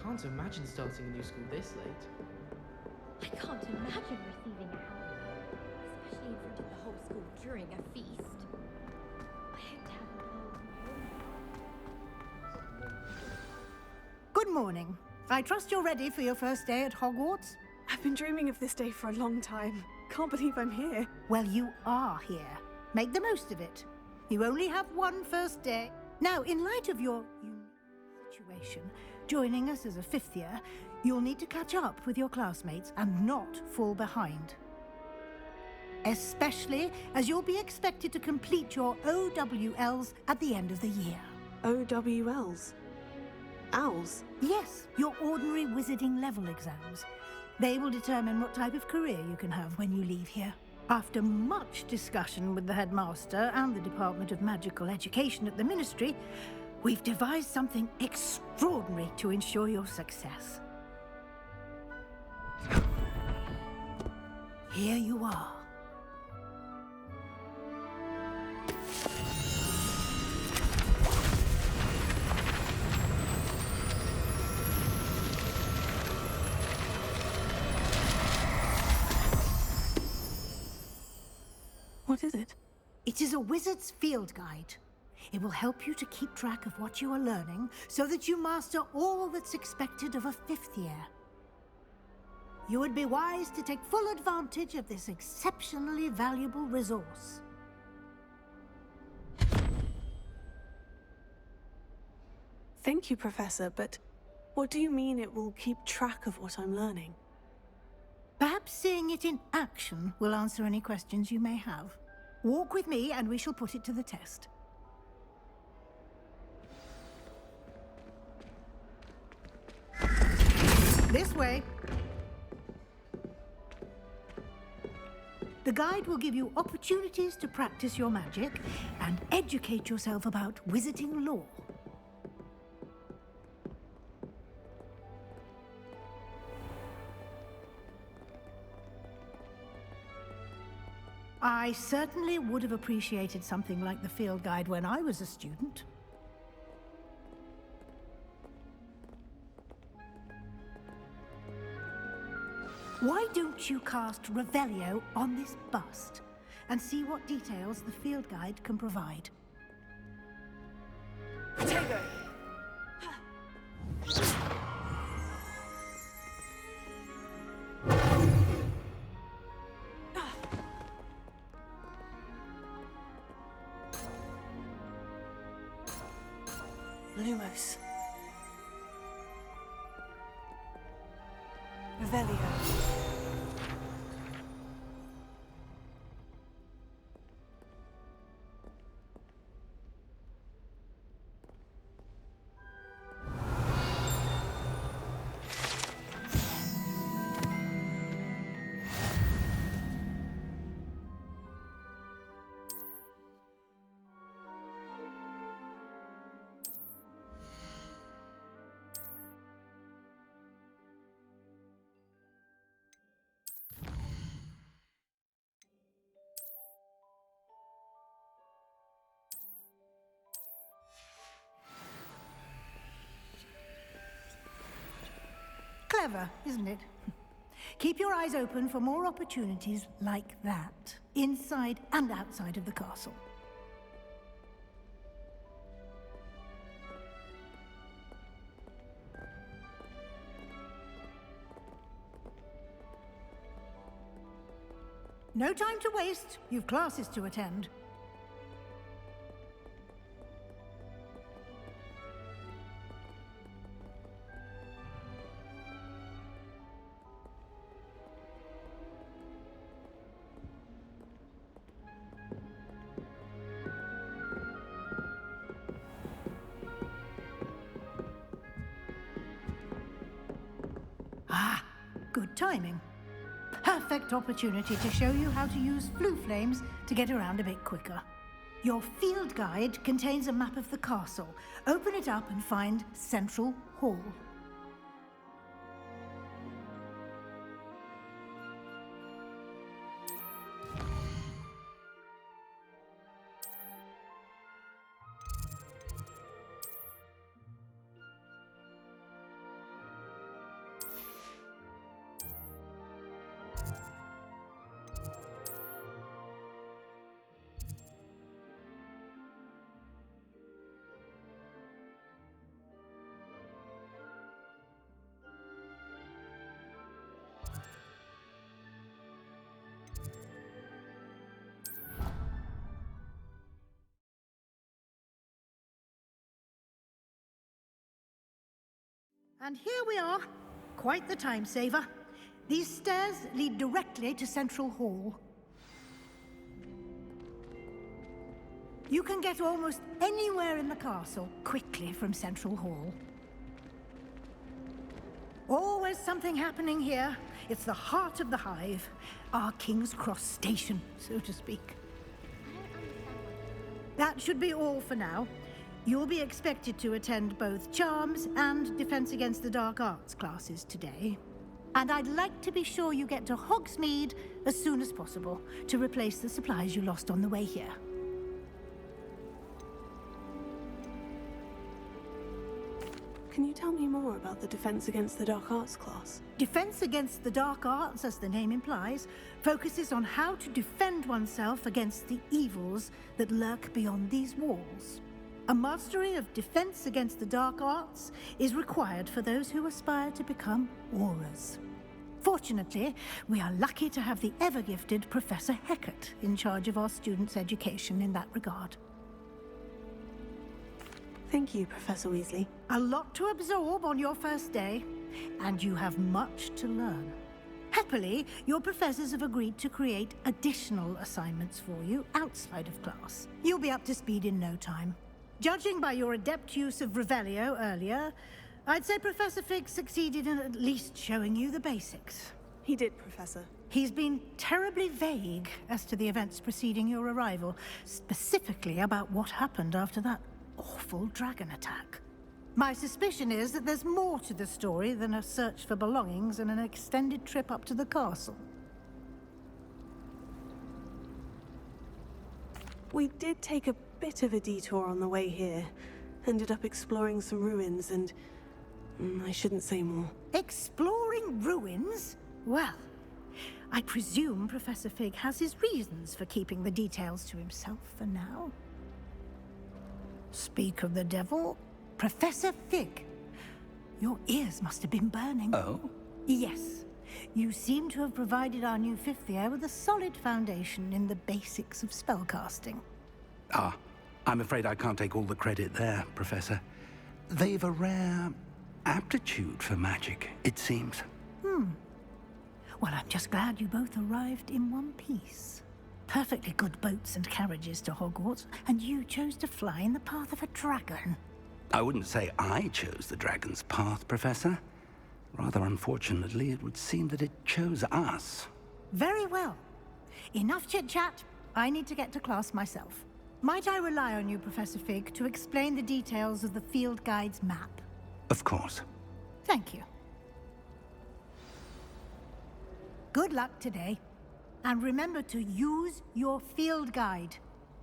can't imagine starting a new school this late. I can't imagine receiving a helmet, especially in front of the whole school during a feast. I hope to have a ball of my own. Good morning. I trust you're ready for your first day at Hogwarts? I've been dreaming of this day for a long time. Can't believe I'm here. Well, you are here. Make the most of it. You only have one first day. Now, in light of your unique situation, joining us as a fifth year, you'll need to catch up with your classmates and not fall behind. Especially as you'll be expected to complete your OWLs at the end of the year. OWLs? Owls? Yes, your ordinary wizarding level exams. They will determine what type of career you can have when you leave here. After much discussion with the headmaster and the Department of Magical Education at the Ministry, we've devised something extraordinary to ensure your success. Here you are. What is it? It is a wizard's field guide. It will help you to keep track of what you are learning so that you master all that's expected of a fifth year. You would be wise to take full advantage of this exceptionally valuable resource. Thank you, Professor, but what do you mean it will keep track of what I'm learning? Perhaps seeing it in action will answer any questions you may have. Walk with me and we shall put it to the test. This way. The guide will give you opportunities to practice your magic and educate yourself about wizarding lore. I certainly would have appreciated something like the field guide when I was a student. Why don't you cast Revelio on this bust and see what details the field guide can provide? Potato! Lumos. Revelio. Clever, isn't it? Keep your eyes open for more opportunities like that, inside and outside of the castle. No time to waste. You've classes to attend. Ah, good timing. Perfect opportunity to show you how to use flue flames to get around a bit quicker. Your field guide contains a map of the castle. Open it up and find Central Hall. And here we are. Quite the time saver. These stairs lead directly to Central Hall. You can get almost anywhere in the castle quickly from Central Hall. Always something happening here. It's the heart of the Hive. Our King's Cross station, so to speak. That should be all for now. You'll be expected to attend both Charms and Defense Against the Dark Arts classes today. And I'd like to be sure you get to Hogsmeade as soon as possible to replace the supplies you lost on the way here. Can you tell me more about the Defense Against the Dark Arts class? Defense Against the Dark Arts, as the name implies, focuses on how to defend oneself against the evils that lurk beyond these walls. A mastery of Defense Against the Dark Arts is required for those who aspire to become Aurors. Fortunately, we are lucky to have the ever-gifted Professor Hecat in charge of our students' education in that regard. Thank you, Professor Weasley. A lot to absorb on your first day, and you have much to learn. Happily, your professors have agreed to create additional assignments for you outside of class. You'll be up to speed in no time. Judging by your adept use of Revelio earlier, I'd say Professor Fig succeeded in at least showing you the basics. He did, Professor. He's been terribly vague as to the events preceding your arrival, specifically about what happened after that awful dragon attack. My suspicion is that there's more to the story than a search for belongings and an extended trip up to the castle. We did take a bit of a detour on the way here. Ended up exploring some ruins and... I shouldn't say more. Exploring ruins? Well, I presume Professor Fig has his reasons for keeping the details to himself for now. Speak of the devil, Professor Fig. Your ears must have been burning. Oh? Yes. You seem to have provided our new fifth year with a solid foundation in the basics of spellcasting. Ah, I'm afraid I can't take all the credit there, Professor. They've a rare aptitude for magic, it seems. Well, I'm just glad you both arrived in one piece. Perfectly good boats and carriages to Hogwarts, and you chose to fly in the path of a dragon. I wouldn't say I chose the dragon's path, Professor. Rather unfortunately, it would seem that it chose us. Very well. Enough chit-chat. I need to get to class myself. Might I rely on you, Professor Fig, to explain the details of the field guide's map? Of course. Thank you. Good luck today. And remember to use your field guide.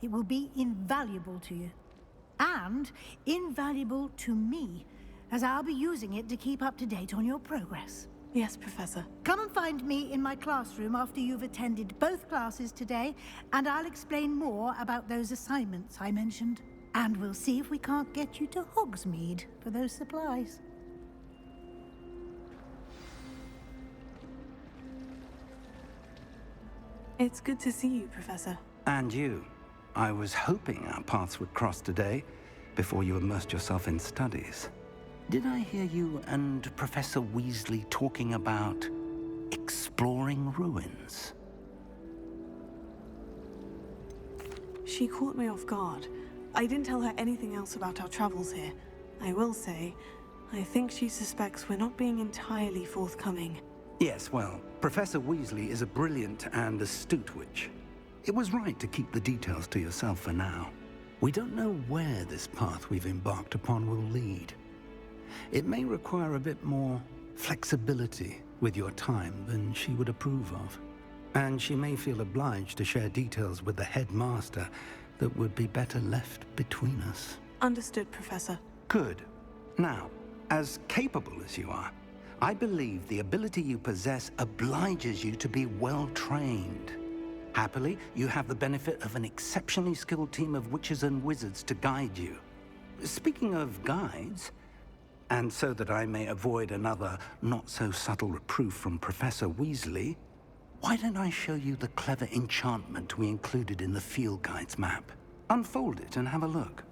It will be invaluable to you. And invaluable to me, as I'll be using it to keep up to date on your progress. Yes, Professor. Come and find me in my classroom after you've attended both classes today, and I'll explain more about those assignments I mentioned. And we'll see if we can't get you to Hogsmeade for those supplies. It's good to see you, Professor. And you. I was hoping our paths would cross today, before you immersed yourself in studies. Did I hear you and Professor Weasley talking about exploring ruins? She caught me off guard. I didn't tell her anything else about our travels here. I will say, I think she suspects we're not being entirely forthcoming. Yes, well, Professor Weasley is a brilliant and astute witch. It was right to keep the details to yourself for now. We don't know where this path we've embarked upon will lead. It may require a bit more flexibility with your time than she would approve of. And she may feel obliged to share details with the headmaster that would be better left between us. Understood, Professor. Good. Now, as capable as you are, I believe the ability you possess obliges you to be well-trained. Happily, you have the benefit of an exceptionally skilled team of witches and wizards to guide you. Speaking of guides, and so that I may avoid another not-so-subtle reproof from Professor Weasley, why don't I show you the clever enchantment we included in the field guide's map? Unfold it and have a look.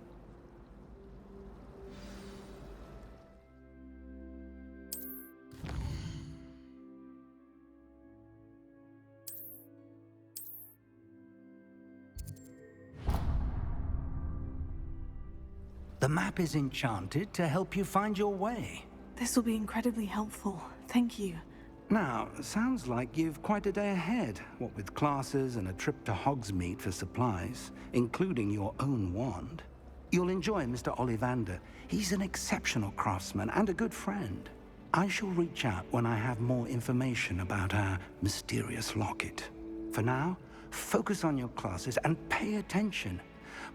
The map is enchanted to help you find your way. This will be incredibly helpful. Thank you. Now, sounds like you've quite a day ahead, what with classes and a trip to Hogsmeade for supplies, including your own wand. You'll enjoy Mr. Ollivander. He's an exceptional craftsman and a good friend. I shall reach out when I have more information about our mysterious locket. For now, focus on your classes and pay attention.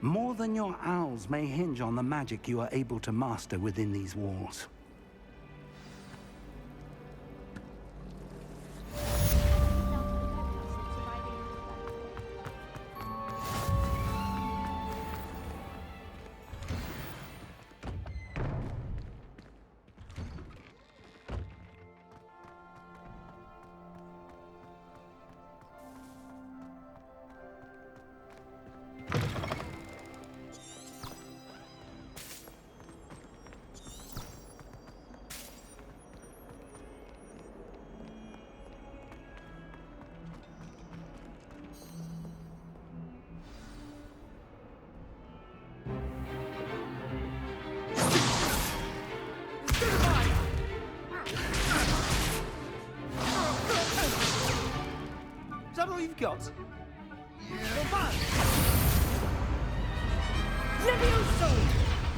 More than your owls may hinge on the magic you are able to master within these walls. Is that all you've got?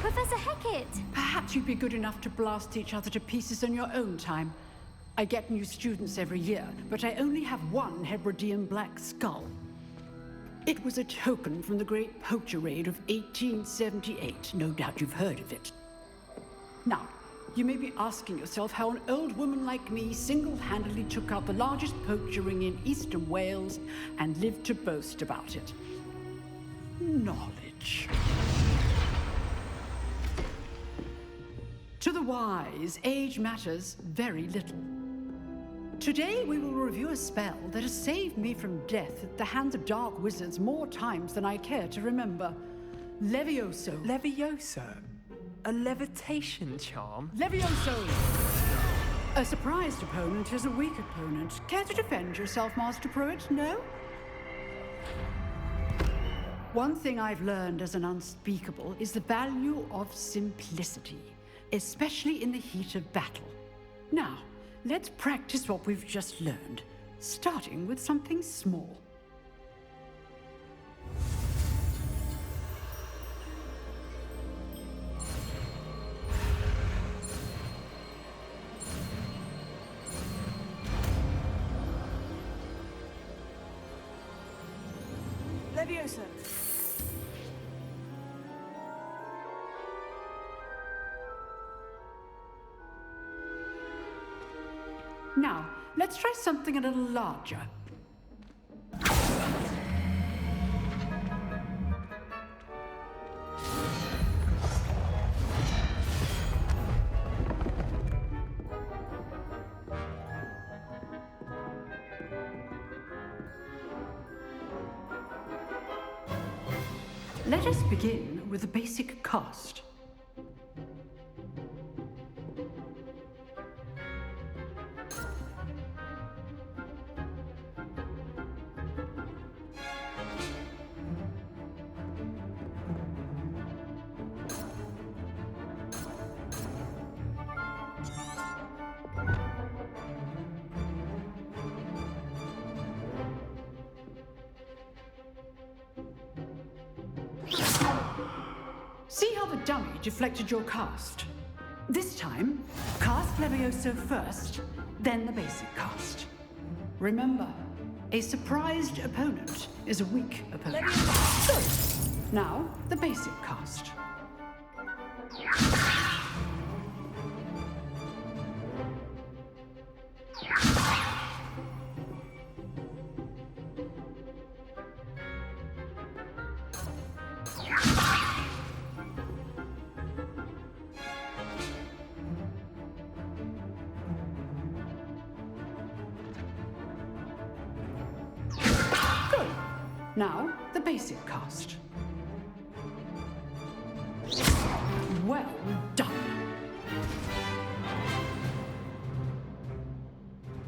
Professor Hecat! Perhaps you'd be good enough to blast each other to pieces in your own time. I get new students every year, but I only have one Hebridean black skull. It was a token from the Great Poacher Raid of 1878. No doubt you've heard of it. Now, you may be asking yourself how an old woman like me single-handedly took out the largest poacher ring in eastern Wales and lived to boast about it. Knowledge. To the wise, age matters very little. Today we will review a spell that has saved me from death at the hands of dark wizards more times than I care to remember. Levioso. Levioso? A levitation charm? Levioso! A surprised opponent is a weak opponent. Care to defend yourself, Master Pruitt? No? One thing I've learned as an unspeakable is the value of simplicity, especially in the heat of battle. Now, let's practice what we've just learned, starting with something small. Levioso! Now, let's try something a little larger. Let us begin with the basic cast. See how the dummy deflected your cast? This time, cast Levioso first, then the basic cast. Remember, a surprised opponent is a weak opponent. Good. Now, the basic cast. Now, the basic cast. Well done.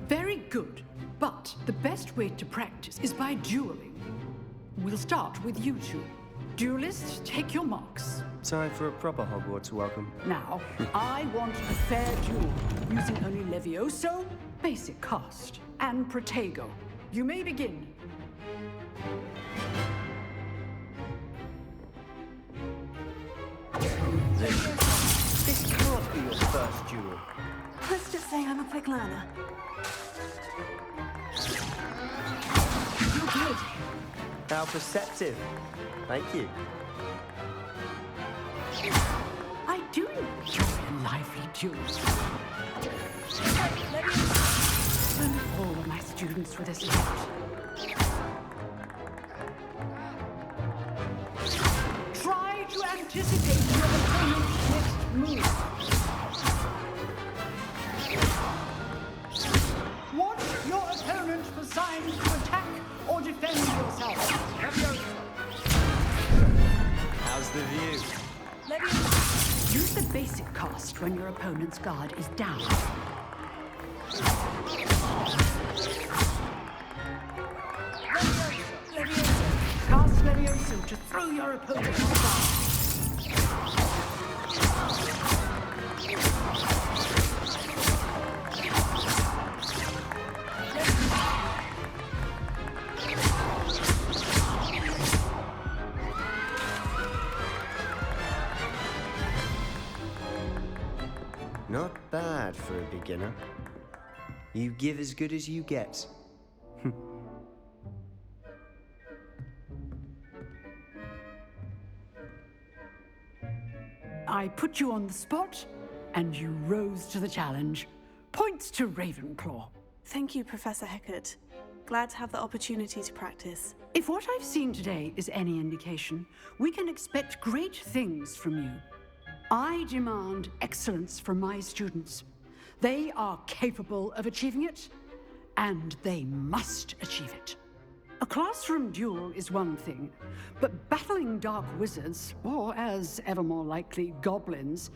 Very good, but the best way to practice is by dueling. We'll start with you two. Duelists, take your marks. Time for a proper Hogwarts welcome. Now, I want a fair duel, using only Levioso, basic cast, and Protego. You may begin. This can't be your first duel. Let's just say I'm a quick learner. You're good. How perceptive. Thank you. I do enjoy a lively duel. And all of my students with this lot. Try to anticipate your opponent's next move. Watch your opponent for signs to attack or defend yourself. How's the view? Use the basic cast when your opponent's guard is down. Cast Levioso to throw your opponent off guard. Not bad for a beginner. You give as good as you get. I put you on the spot, and you rose to the challenge. Points to Ravenclaw. Thank you, Professor Hecat. Glad to have the opportunity to practice. If what I've seen today is any indication, we can expect great things from you. I demand excellence from my students. They are capable of achieving it, and they must achieve it. A classroom duel is one thing, but battling dark wizards, or as ever more likely, goblins,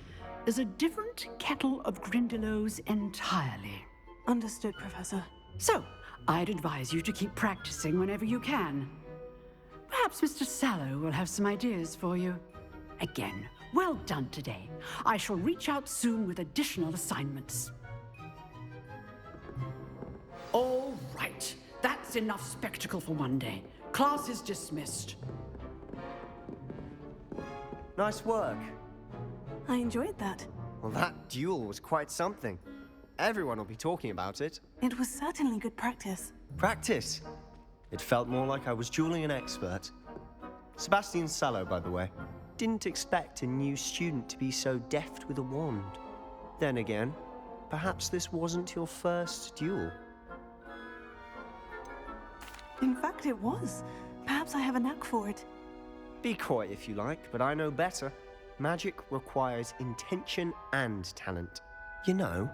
is a different kettle of Grindylows entirely. Understood, Professor. So, I'd advise you to keep practicing whenever you can. Perhaps Mr. Sallow will have some ideas for you. Again, well done today. I shall reach out soon with additional assignments. All right. That's enough spectacle for one day. Class is dismissed. Nice work. I enjoyed that. Well, that duel was quite something. Everyone will be talking about it. It was certainly good practice. Practice. It felt more like I was dueling an expert. Sebastian Sallow, by the way. Didn't expect a new student to be so deft with a wand. Then again, perhaps this wasn't your first duel. In fact, it was. Perhaps I have a knack for it. Be coy if you like, but I know better. Magic requires intention and talent. You know,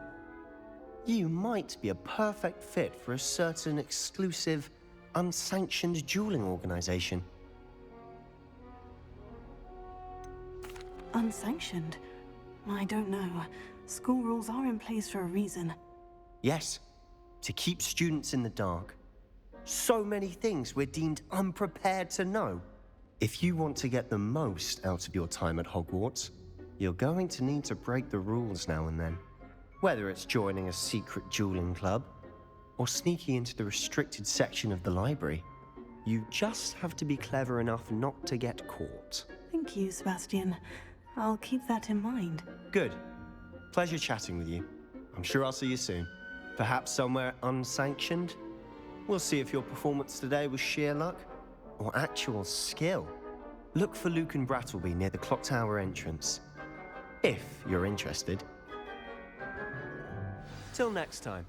you might be a perfect fit for a certain exclusive, unsanctioned dueling organization. Unsanctioned? I don't know. School rules are in place for a reason. Yes, to keep students in the dark. So many things we're deemed unprepared to know. If you want to get the most out of your time at Hogwarts, you're going to need to break the rules now and then. Whether it's joining a secret dueling club, or sneaking into the restricted section of the library, you just have to be clever enough not to get caught. Thank you, Sebastian. I'll keep that in mind. Good. Pleasure chatting with you. I'm sure I'll see you soon. Perhaps somewhere unsanctioned? We'll see if your performance today was sheer luck or actual skill. Look for Luke and Brattleby near the clock tower entrance, if you're interested. Till next time.